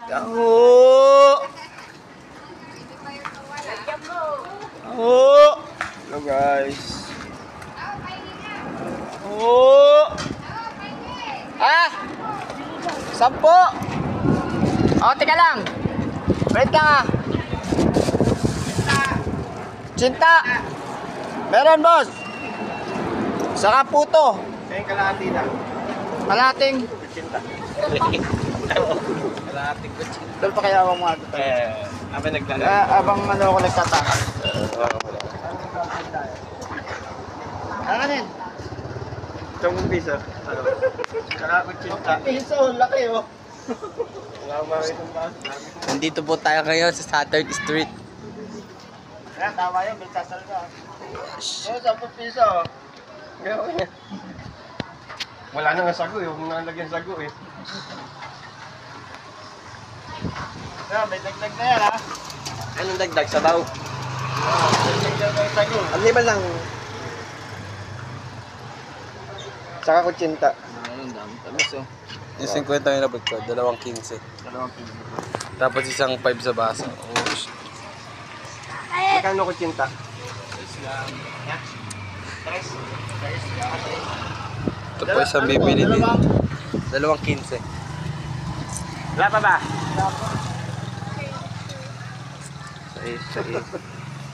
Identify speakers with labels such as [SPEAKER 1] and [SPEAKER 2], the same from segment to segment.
[SPEAKER 1] Taho! Taho! Hello guys. Oh! Ah! 10! Oh, teka lang. Wait ka nga. Cinta. Meron, boss. Saka puto.
[SPEAKER 2] Kaya kalahati lang.
[SPEAKER 1] Kalating.
[SPEAKER 2] Cinta. Kalahating ko cinta.
[SPEAKER 1] Doon pa kaya ako mga
[SPEAKER 2] Abang naglalaro.
[SPEAKER 1] abang ano ako nagtataka. Ano din?
[SPEAKER 2] Itong piso. Kalahati cinta.
[SPEAKER 1] Piso, laki oh.
[SPEAKER 2] Wala ko makakita ng baso.
[SPEAKER 1] Nandito po tayo ngayon sa Saturn Street. Kaya tama yun, may sasal ka. Oo, 10 piso.
[SPEAKER 2] Wala na nga sago eh. Huwag na lagyan sago eh.
[SPEAKER 1] Kaya may dagdag na yan ha.
[SPEAKER 2] Anong dagdag? Sabaw?
[SPEAKER 1] Dagdag na yung sago.
[SPEAKER 2] Ang liba lang. Saka kutsinta.
[SPEAKER 1] Ayun, dami tamis oh.
[SPEAKER 3] Yung 50 yung nabot ko, 2.15.
[SPEAKER 1] 2
[SPEAKER 3] Tapos isang 5 sa baso. Oh, shit.
[SPEAKER 2] Magkano kutsinta?
[SPEAKER 3] Ito po isang bibili din. 2.15.
[SPEAKER 2] Wala pa ba?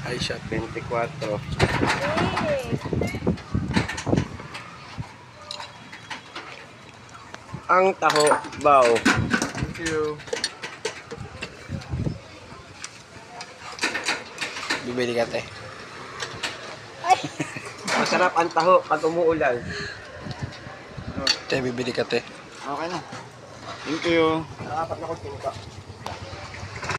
[SPEAKER 3] Ay, shot.
[SPEAKER 2] 24. Ang taho, bao.
[SPEAKER 3] Thank you. Bibili ka, te.
[SPEAKER 2] Masarap ang taho pag umuulan.
[SPEAKER 3] Te, bibili ka, te.
[SPEAKER 1] Okay na. Thank you.
[SPEAKER 2] Dapat na kutsinta.